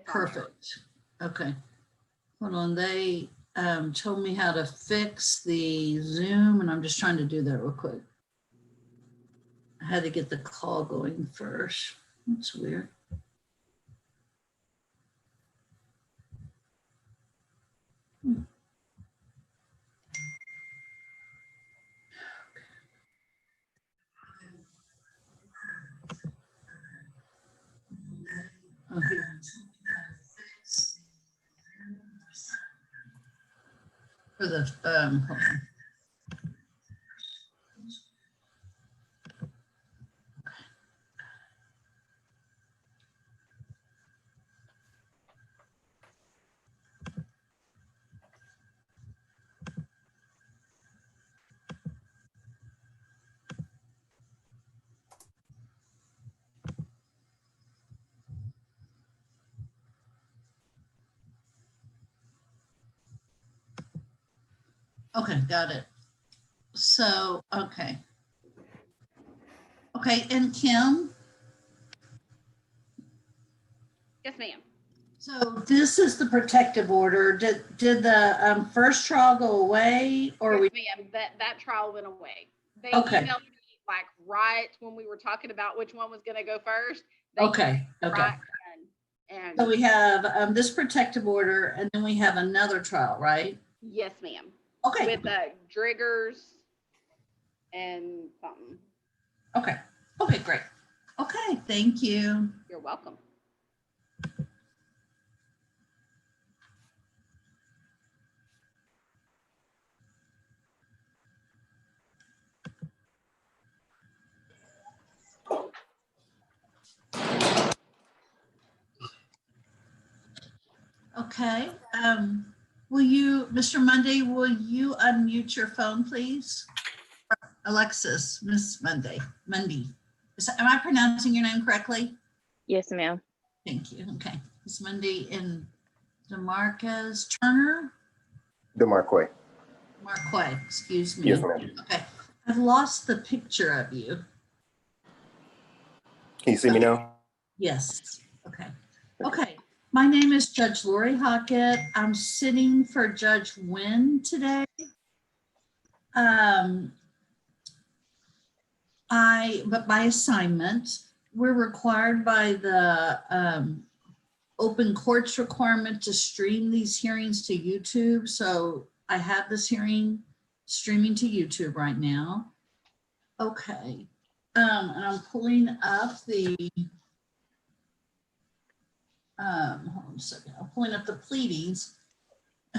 It's on there. Perfect. Okay. Hold on. They told me how to fix the Zoom, and I'm just trying to do that real quick. I had to get the call going first. That's weird. Okay. For the hold on. Okay, got it. So, okay. Okay, and Kim, Yes, ma'am. so this is the protective order. Did the first trial go away, or Yes, we? ma'am. That trial went away. They Okay. emailed me like right when we were talking about which one was going to go first. They Okay, okay. right and So we have this protective order, and then we have another trial, right? yes, ma'am. Okay. With Driggers and something. Okay. Okay, great. Okay, thank you. You're welcome. Okay. Will you, Mr. Monday, will you unmute your phone, please? Alexis, Miss Monday. Am I pronouncing your name correctly? Yes, ma'am. Thank you. Okay. Miss Monday and DeMarquez Turner? DeMarquay. Marquay, excuse me. Yes, ma'am. Okay. I've lost the picture of you. Can you see me now? Yes. Okay. Okay. My name is Judge Lori Hockett. I'm sitting for Judge Wynn today. But by assignment, we're required by the open courts requirement to stream these hearings to YouTube. So I have this hearing streaming to YouTube right now. Okay. And I'm pulling up the hold on a second. I'm pulling up the pleadings.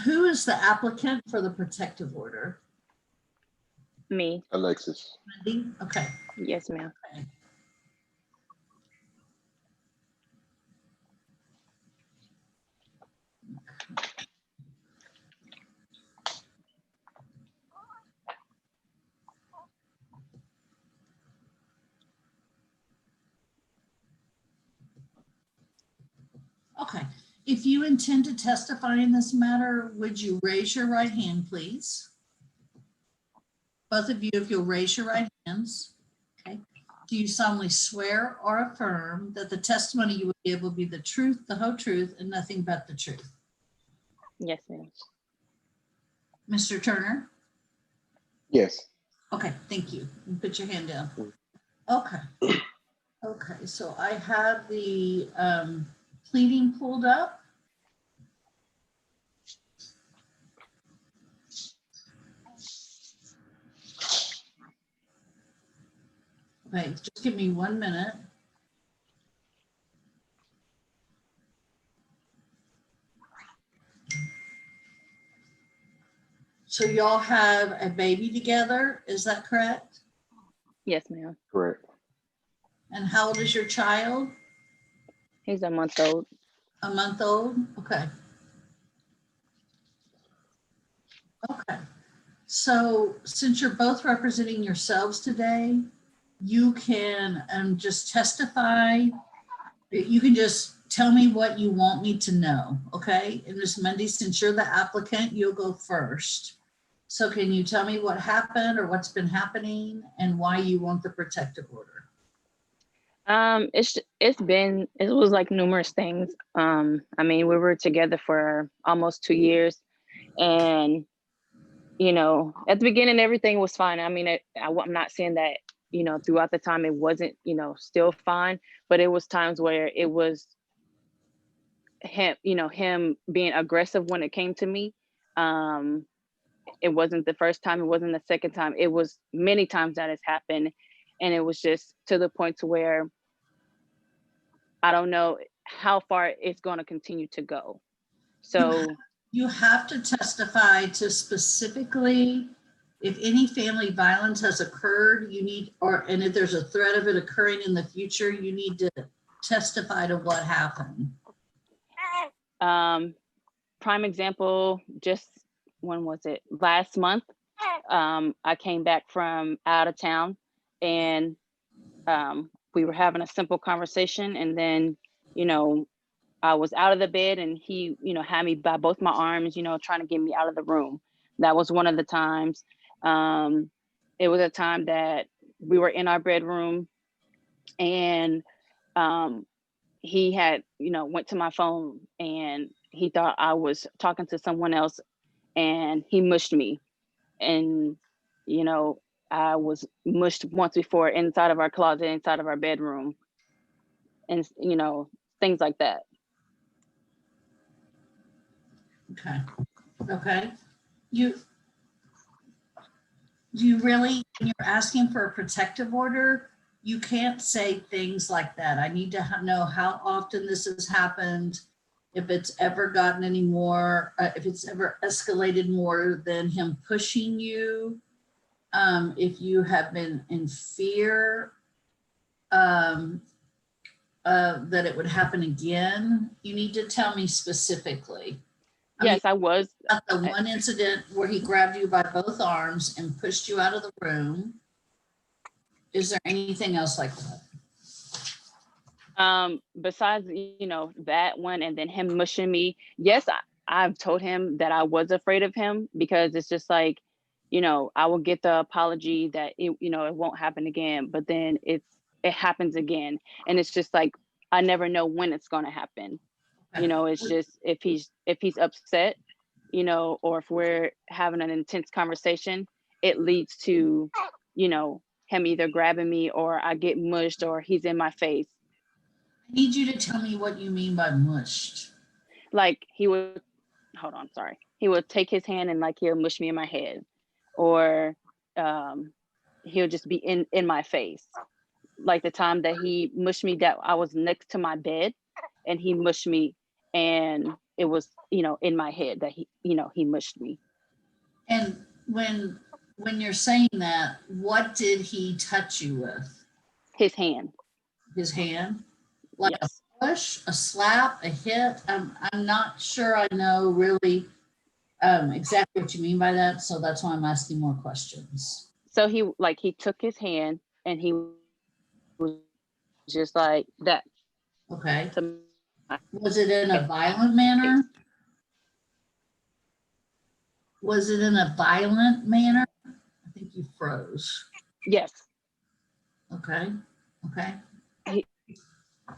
Who is the applicant for the protective order? Me. Alexis. Wendy? Okay. Yes, ma'am. Okay. Okay. If you intend to testify in this matter, would you raise your right hand, please? Both of you, if you'll raise your right hands. Okay. Do you solemnly swear or affirm that the testimony you will give will be the truth, the whole truth, and nothing but the truth? Yes, ma'am. Mr. Turner? Yes. Okay, thank you. You put your hand down. Okay. Okay, so I have the pleading pulled up. Okay, just give me 1 minute. So y'all have a baby together, is that correct? Yes, ma'am. Correct. And how old is your child? He's a month old. A month old? Okay. Okay. So since you're both representing yourselves today, you can just testify. You can just tell me what you want me to know, okay? And Ms. Mundy, since you're the applicant, you'll go first. So can you tell me what happened or what's been happening and why you want the protective order? It was like numerous things. I mean, we were together for almost 2 years, and at the beginning everything was fine. I mean, I'm not saying that throughout the time it wasn't still fine, but it was times where it was him being aggressive when it came to me. Um, it wasn't the first time, it wasn't the second time, it was many times that has happened, and it was just to the point to where I don't know how far it's going to continue to go. So You have to testify to specifically if any family violence has occurred, and if there's a threat of it occurring in the future, you need to testify to what happened. prime example, just when was it? Last month, I came back from out of town, and we were having a simple conversation, and then I was out of the bed, and he had me by both my arms, trying to get me out of the room. That was one of the times. It was a time that we were in our bedroom, and he had went to my phone, and he thought I was talking to someone else, and he mushed me. And I was mushed once before inside of our closet, inside of our bedroom, and things like that. Okay. You really, when you're asking for a protective order, you can't say things like that. I need to know how often this has happened, if it's ever gotten any more, if it's ever escalated more than him pushing you, if you have been in fear that it would happen again. You need to tell me specifically. Yes, I was. The one incident where he grabbed you by both arms and pushed you out of the room. Is there anything else like that? Besides, that one, and then him mushing me. Yes, I've told him that I was afraid of him, because it's just like, I will get the apology that it won't happen again, but then it happens again. And it's just like, I never know when it's going to happen. It's just, if he's upset, or if we're having an intense conversation, it leads to, him either grabbing me, or I get mushed, or he's in my face. I need you to tell me what you mean by mushed. Like he would take his hand and like he'll mush me in my head, or he'll just be in my face. Like the time that he mushed me, that I was next to my bed, and he mushed me, and it was in my head that he mushed me. And when you're saying that, what did he touch you with? His hand. His hand? Like yes. A push, a slap, a hit? I'm not sure I know really exactly what you mean by that, so that's why I'm asking more questions. So he took his hand, and he was just like that. Okay. Was it in a violent manner? Was it in a violent manner? I think you froze. Yes. Okay.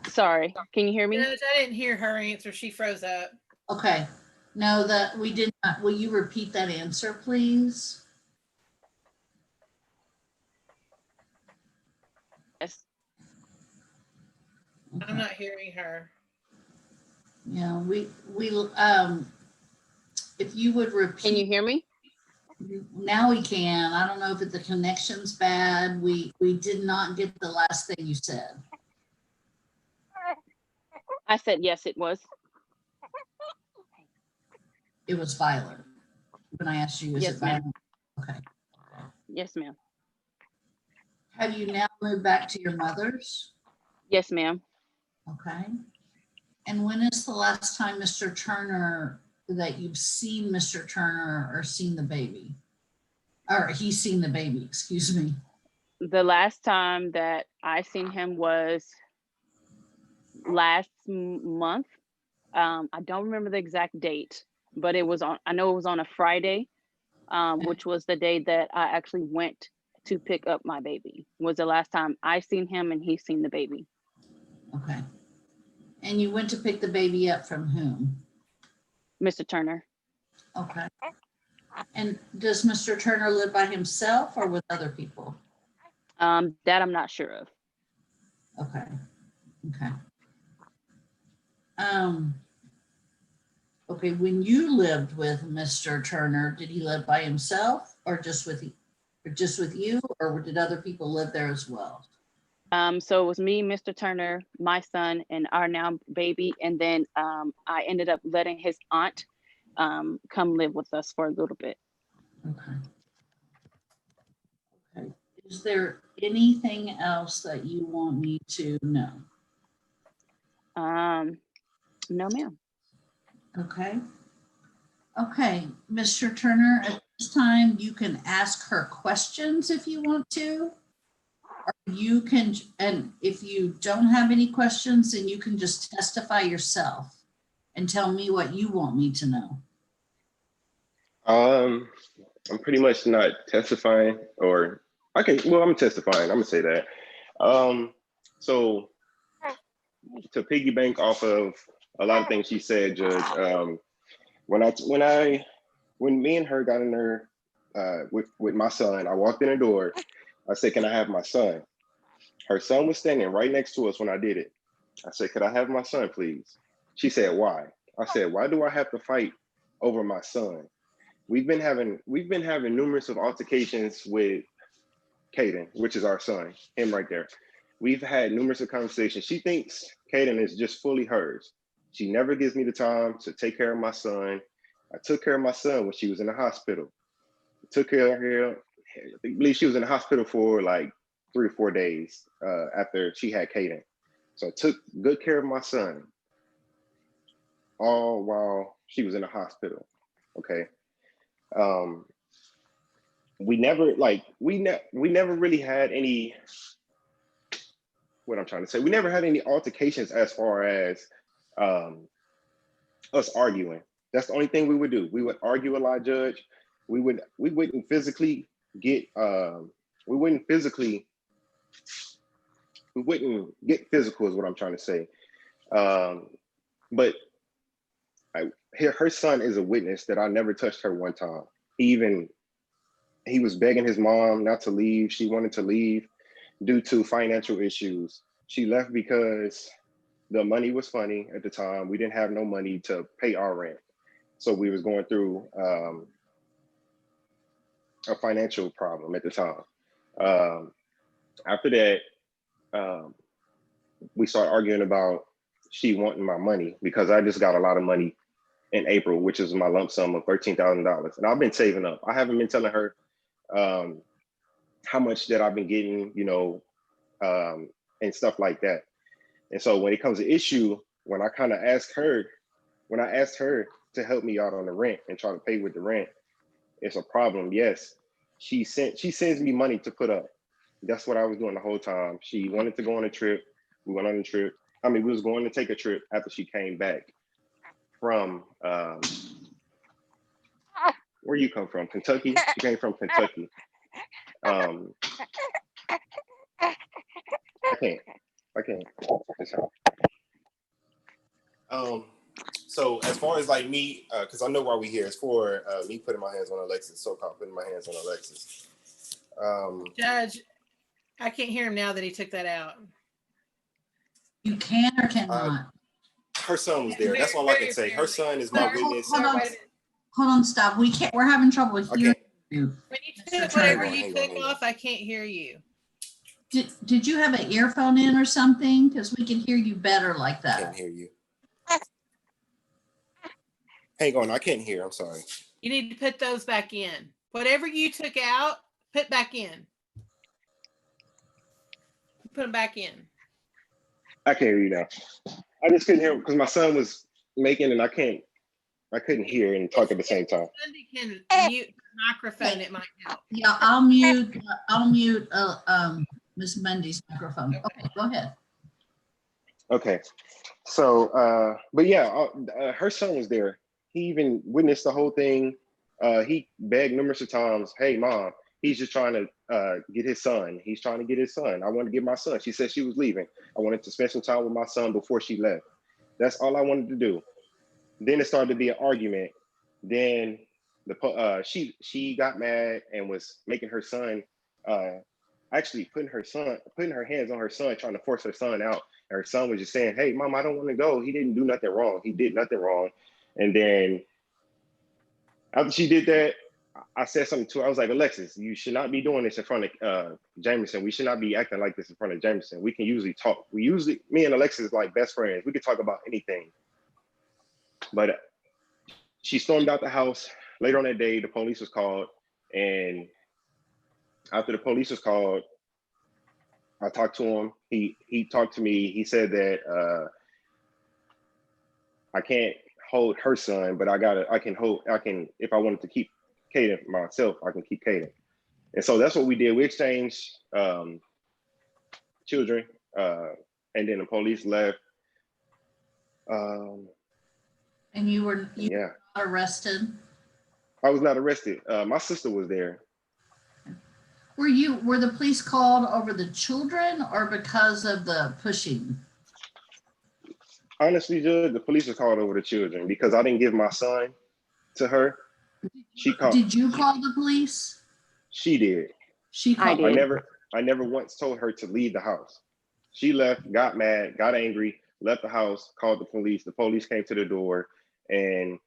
Sorry, can you hear me? I didn't hear her answer. She froze up. Okay. No, that we did not. Will you repeat that answer, please? Yes. Okay. I'm not hearing her. Yeah, we if you would repeat. Can you hear me? Now we can. I don't know if the connection's bad. We did not get the last thing you said. I said yes, it was. It was violent. When I asked you, is yes, it violent? ma'am. Okay. Yes, ma'am. Have you now moved back to your mother's? Yes, ma'am. Okay. And when is the last time Mr. Turner that you've seen Mr. Turner or seen the baby? Or he's seen the baby, excuse me. The last time that I seen him was last month. I don't remember the exact date, but I know it was on a Friday, which was the day that I actually went to pick up my baby. Was the last time I seen him and he's seen the baby. Okay. And you went to pick the baby up from whom? Mr. Turner. Okay. And does Mr. Turner live by himself or with other people? That I'm not sure of. Okay. Okay. Okay, when you lived with Mr. Turner, did he live by himself or just with you, or did other people live there as well? So it was me, Mr. Turner, my son, and our now baby. And then I ended up letting his aunt come live with us for a little bit. Okay. Okay. Is there anything else that you want me to know? No, ma'am. Okay. Okay, Mr. Turner, at this time, you can ask her questions if you want to. Or you can, and if you don't have any questions, then you can just testify yourself and tell me what you want me to know. I'm pretty much not testifying, or I'm testifying. I'm gonna say that. So to piggyback off of a lot of things she said, Judge, when me and her got in there with my son, I walked in the door. I said, "Can I have my son?" Her son was standing right next to us when I did it. I said, "Could I have my son, please?" She said, "Why?" I said, "Why do I have to fight over my son?" We've been having numerous of altercations with Caden, which is our son, him right there. We've had numerous of conversations. She thinks Caden is just fully hers. She never gives me the time to take care of my son. I took care of my son when she was in the hospital. I took care of her. I believe she was in the hospital for like 3 or 4 days after she had Caden. So I took good care of my son all while she was in the hospital. Okay. We never really had any, what I'm trying to say, we never had any altercations as far as us arguing. That's the only thing we would do. We would argue a lot, Judge. We wouldn't physically get physical is what I'm trying to say. But her son is a witness that I never touched her one time. He was begging his mom not to leave. She wanted to leave due to financial issues. She left because the money was funny at the time. We didn't have no money to pay our rent. So we was going through a financial problem at the time. After that, we started arguing about she wanting my money because I just got a lot of money in April, which is my lump sum of $13,000. And I've been saving up. I haven't been telling her how much that I've been getting, and stuff like that. And so when it comes to issue, when I asked her to help me out on the rent and try to pay with the rent, it's a problem. Yes, she sends me money to put up. That's what I was doing the whole time. She wanted to go on a trip. We went on a trip. We was going to take a trip after she came back from where you come from? Kentucky? She came from Kentucky. I can't. So as far as like me, because I know why we here, it's for me putting my hands on Alexis, so-called putting my hands on Alexis. Judge, I can't hear him now that he took that out. You can or cannot? Her son was there. That's all I can say. Her son is my witness. Hold on, stop. We're having trouble hearing you. When you took whatever you took off, I can't hear you. Did you have an earphone in or something? Because we can hear you better like I that. can't hear you. Hang on, I can't hear. I'm sorry. You need to put those back in. Whatever you took out, put back in. Put them back in. I can't hear you now. I just couldn't hear because my son was making, and I couldn't hear and talk at the same time. Sunday can mute the microphone. It might help. Yeah, I'll mute Miss Mundy's microphone. Okay, go ahead. Okay, so but yeah, her son was there. He even witnessed the whole thing. He begged numerous of times, "Hey, mom, He's just trying to get his son. He's trying to get his son. I want to get my son. She said she was leaving. I wanted to spend some time with my son before she left. That's all I wanted to do. Then it started to be an argument. Then she got mad and was making her son actually putting her hands on her son, trying to force her son out. And her son was just saying, "Hey, mom, I don't want to go. He didn't do nothing wrong. He did nothing wrong." And then after she did that, I said something to her. I was like, "Alexis, you should not be doing this in front of Jameson. We should not be acting like this in front of Jameson. We can usually talk. Me and Alexis like best friends. We could talk about anything." But she stormed out the house. Later on that day, the police was called. And after the police was called, I talked to him. He talked to me. He said that I can't hold her son, but I can, if I wanted to keep Caden myself, I can keep Caden. And so that's what we did. We exchanged children, and then the police left. And you were Yeah, not arrested? I was not arrested. My sister was there. Were the police called over the children or because of the pushing? Honestly, Judge, the police were called over the children because I didn't give my son to her. She called. Did you call the police? She did. She I called. did. I never once told her to leave the house. She left, got mad, got angry, left the house, called the police. The police came to the door, and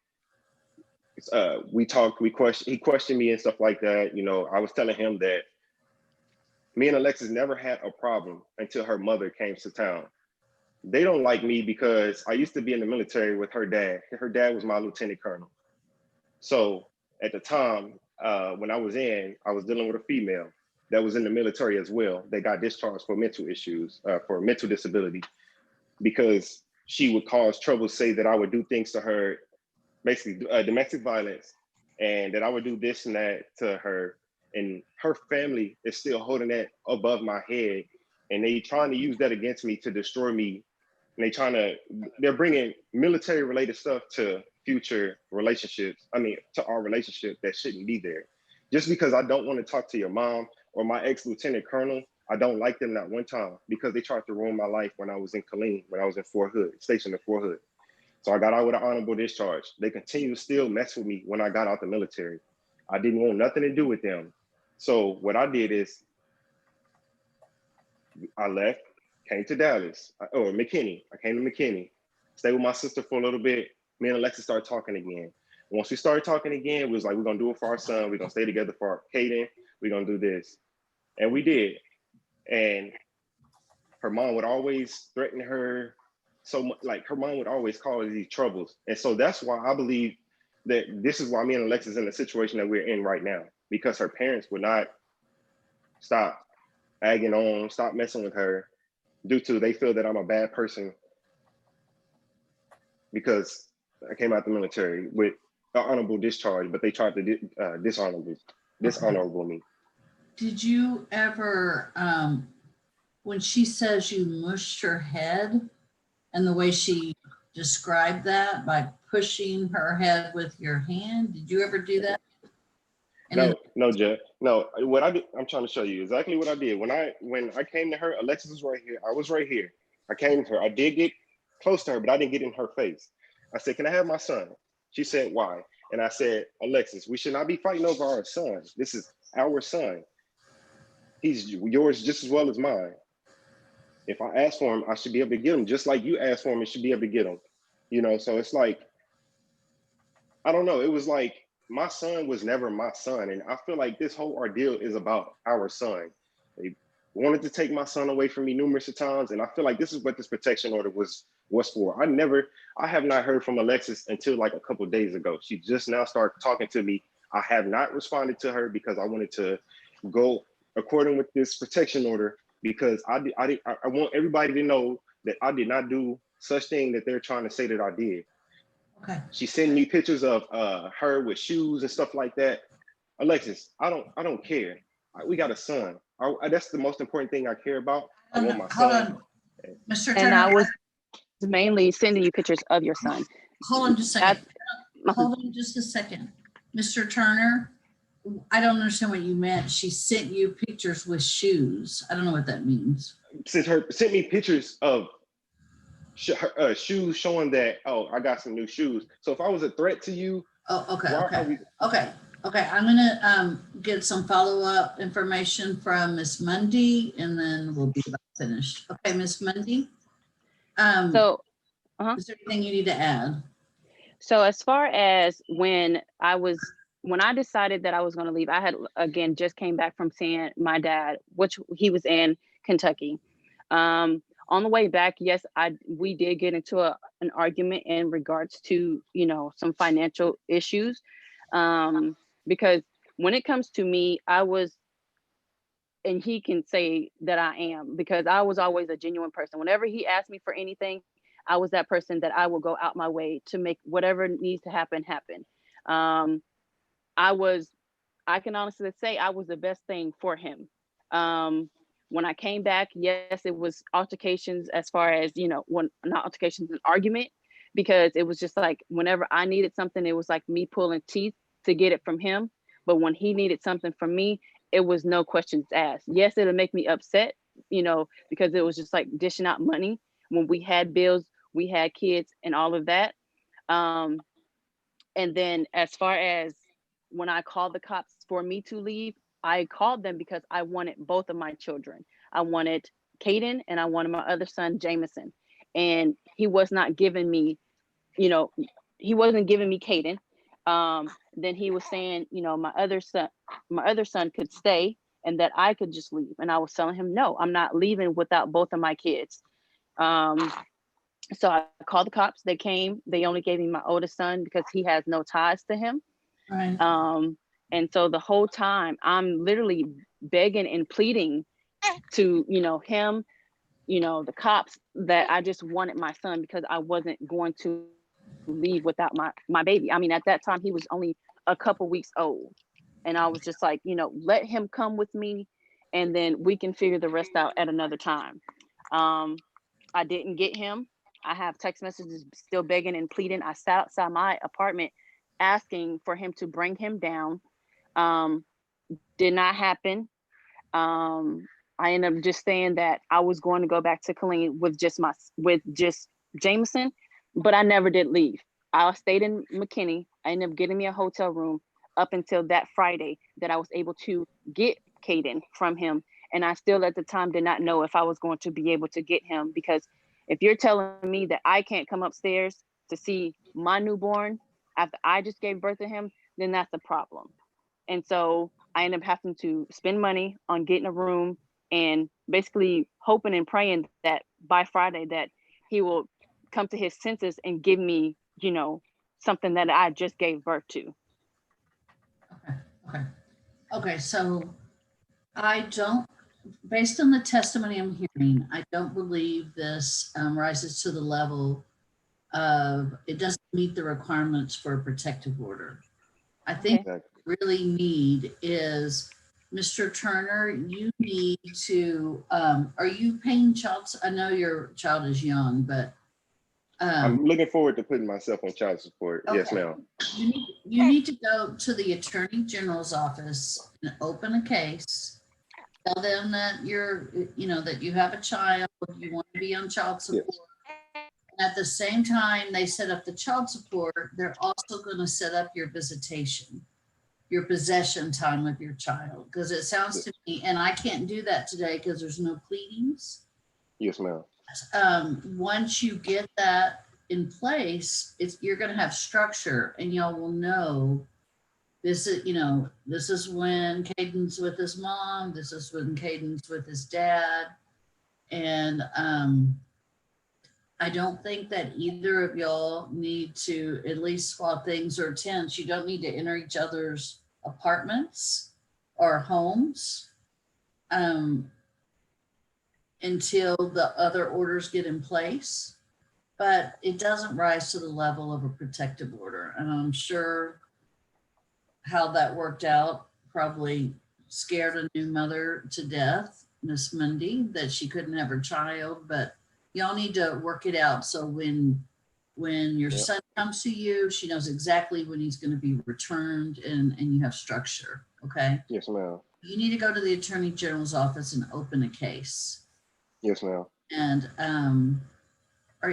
we talked. He questioned me and stuff like that. You know, I was telling him that me and Alexis never had a problem until her mother came to town. They don't like me because I used to be in the military with her dad. Her dad was my lieutenant colonel. So at the time, when I was dealing with a female that was in the military as well. They got discharged for mental issues, for mental disability, because she would cause trouble, say that I would do things to her, basically domestic violence, and that I would do this and that to her. And her family is still holding that above my head. And they trying to use that against me to destroy me. And they're bringing military related stuff to future relationships. I mean, to our relationship that shouldn't be there. Just because I don't want to talk to your mom or my ex-lieutenant colonel, I don't like them that one time because they tried to ruin my life when I was in Killeen, when I was in Fort Hood, stationed in Fort Hood. So I got out with an honorable discharge. They continue to still mess with me when I got out the military. I didn't want nothing to do with them. So what I did is I left, came to Dallas, or McKinney. I came to McKinney, stayed with my sister for a little bit. Me and Alexis started talking again. Once we started talking again, we was like, we're gonna do it for our son. We're gonna stay together for our Caden. We're gonna do this. And we did. And her mom would always threaten her so much, like her mom would always cause these troubles. And so that's why I believe that this is why me and Alexis in the situation that we're in right now, because her parents would not stop agging on, stop messing with her, due to they feel that I'm a bad person because I came out the military with an honorable discharge, but they tried to dishonorable me. Did you ever, when she says you mushed her head, and the way she described that by pushing her head with your hand, did you ever do that? No, Jeff. No, what I did, I'm trying to show you exactly what I did. When I came to her, Alexis was right here. I was right here. I came to her. I did get close to her, but I didn't get in her face. I said, "Can I have my son?" She said, "Why?" And I said, "Alexis, we should not be fighting over our son. This is our son. He's yours just as well as mine. If I ask for him, I should be able to get him, just like you asked for him and should be able to get him." You know, so it's like, I don't know. It was like, my son was never my son. And I feel like this whole ordeal is about our son. They wanted to take my son away from me numerous times. And I feel like this is what this protection order was for. I have not heard from Alexis until like a couple of days ago. She just now started talking to me. I have not responded to her because I wanted to go according with this protection order, because I want everybody to know that I did not do such thing that they're trying to say that I did. Okay. She sent me pictures of her with shoes and stuff like that. Alexis, I don't care. We got a son. That's the most important thing I care about. I want my Hold son. on, Mr. And Turner. I was mainly sending you pictures of your son. Hold on just a second. Hold on just a second. Mr. Turner, I don't understand what you meant. She sent you pictures with shoes. I don't know what that means. Sent me pictures of shoes showing that, oh, I got some new shoes. So if I was a threat to you, Oh, okay, why are okay. we? Okay, I'm gonna get some follow-up information from Miss Mundy and then we'll be about finished. Okay, Miss Mundy? So, Is there anything you need to add? so as far as when I decided that I was going to leave, I had again just came back from seeing my dad, which he was in Kentucky. On the way back, yes, we did get into an argument in regards to, you know, some financial issues. Because when it comes to me, and he can say that I am, because I was always a genuine person. Whenever he asked me for anything, I was that person that I will go out my way to make whatever needs to happen. I can honestly say I was the best thing for him. When I came back, yes, it was altercations as far as, you know, not altercations, an argument, because it was just like whenever I needed something, it was like me pulling teeth to get it from him. But when he needed something from me, it was no questions asked. Yes, it'll make me upset, you know, because it was just like dishing out money when we had bills, we had kids and all of that. And then as far as when I called the cops for me to leave, I called them because I wanted both of my children. I wanted Caden and I wanted my other son, Jameson. And he was not giving me, you know, he wasn't giving me Caden. Then he was saying, you know, my other son could stay and that I could just leave. And I was telling him, no, I'm not leaving without both of my kids. So I called the cops. They came. They only gave me my oldest son because he has no ties to him. Right. And so the whole time I'm literally begging and pleading to, you know, him, you know, the cops, that I just wanted my son because I wasn't going to leave without my baby. I mean, at that time he was only a couple weeks old. And I was just like, you know, let him come with me and then we can figure the rest out at another time. I didn't get him. I have text messages still begging and pleading. I sat outside my apartment asking for him to bring him down. Did not happen. I ended up just saying that I was going to go back to Killeen with just Jameson, but I never did leave. I stayed in McKinney. I ended up getting me a hotel room up until that Friday that I was able to get Caden from him. And I still at the time did not know if I was going to be able to get him, because if you're telling me that I can't come upstairs to see my newborn after I just gave birth to him, then that's a problem. And so I ended up having to spend money on getting a room and basically hoping and praying that by Friday that he will come to his senses and give me, you know, something that I just gave birth to. Okay, so based on the testimony I'm hearing, I don't believe this rises to the level of, it doesn't meet the requirements for a protective order. I think Okay. what we really need is, Mr. Turner, you need to, are you paying I know your child is young, but I'm looking forward to putting myself on child support. Yes, okay. ma'am. You need to go to the Attorney General's office and open a case. Tell them that that you have a child, you want to be on child support. Yes. And at the same time they set up the child support, they're also going to set up your visitation, your possession time with your child. Because it sounds to me, and I can't do that today because there's no pleadings. Yes, ma'am. Once you get that in place, you're going to have structure, and y'all will know this is when Caden's with his mom, this is when Caden's with his dad. And I don't think that either of y'all need to, at least while things are tense, you don't need to enter each other's apartments or homes until the other orders get in place. But it doesn't rise to the level of a protective order. And I'm sure how that worked out probably scared a new mother to death, Miss Mundy, that she couldn't have her child. But y'all need to work it out so when your son comes to you, she knows exactly when he's going to be returned, and you have structure. okay? Yes, ma'am. You need to go to the Attorney General's office and open a case. Yes, ma'am. And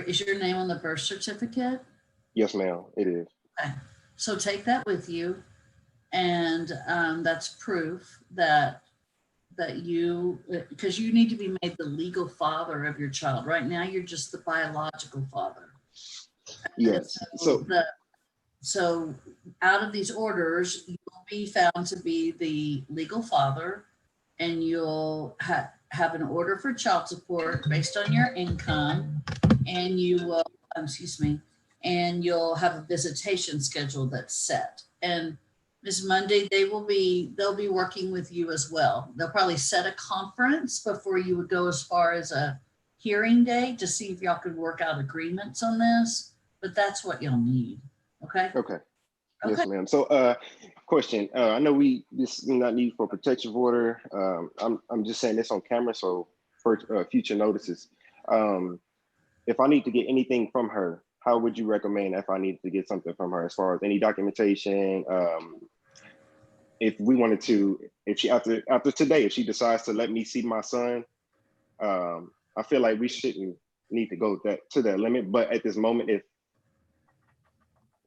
is your name on the birth certificate? Yes, ma'am. It is. So take that with you, and that's proof that you, because you need to be made the legal father of your child. Right now, you're just the biological father. Yes. So So out of these orders, you'll be found to be the legal father, and you'll have an order for child support based on your income, and you will, and you'll have a visitation schedule that's set. And Ms. Monday, they'll be working with you as well. They'll probably set a conference before you would go as far as a hearing day to see if y'all could work out agreements on this, but that's what you'll need. Okay. okay. Okay. Yes, ma'am. So question. I know this is not need for protective order. I'm just saying this on camera, so for future notices. If I need to get anything from her, how would you recommend if I need to get something from her as far as any documentation? If we wanted to, if she after today, if she decides to let me see my son, I feel like we shouldn't need to go to that limit. But at this moment, if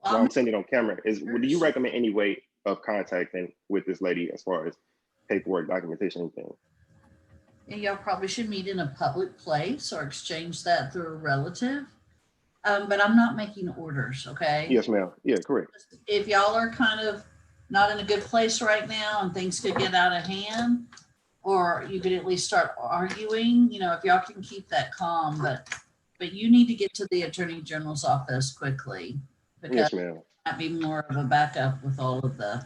while I'm saying it on camera, do you recommend any way of contacting with this lady as far as paperwork, documentation, anything? And y'all probably should meet in a public place or exchange that through a relative. But I'm not making orders, okay? Yes, ma'am. Yeah, correct. If y'all are kind of not in a good place right now and things could get out of hand, or you could at least start arguing, if y'all can keep that calm, but you need to get to the Attorney General's office quickly, because Yes, ma'am. it might be more of a backup with all of the,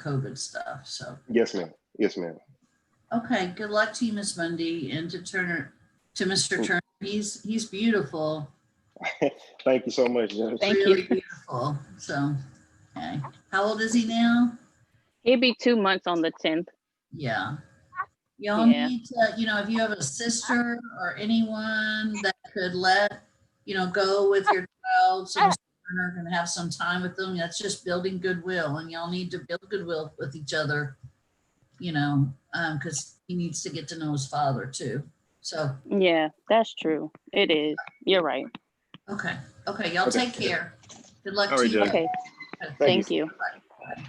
COVID stuff, so. Yes, ma'am. Yes, ma'am. Okay, good luck to you, Miss Mundy, and to Mr. Turner. He's beautiful. Thank you so much, Judge. Thank you. Really beautiful. So, okay. How old is he now? He'll be 2 months on the 10th. Yeah. Y'all Yeah. need to, if you have a sister or anyone that could let, go with your child, so Mr. Turner can have some time with them. That's just building goodwill, and y'all need to build goodwill with each other, because he needs to get to know his father too. So, Yeah, that's true. It is. You're right. okay. Y'all Okay. take care. Good luck All to right, you. Judge. Okay. Thank Thank you. Bye.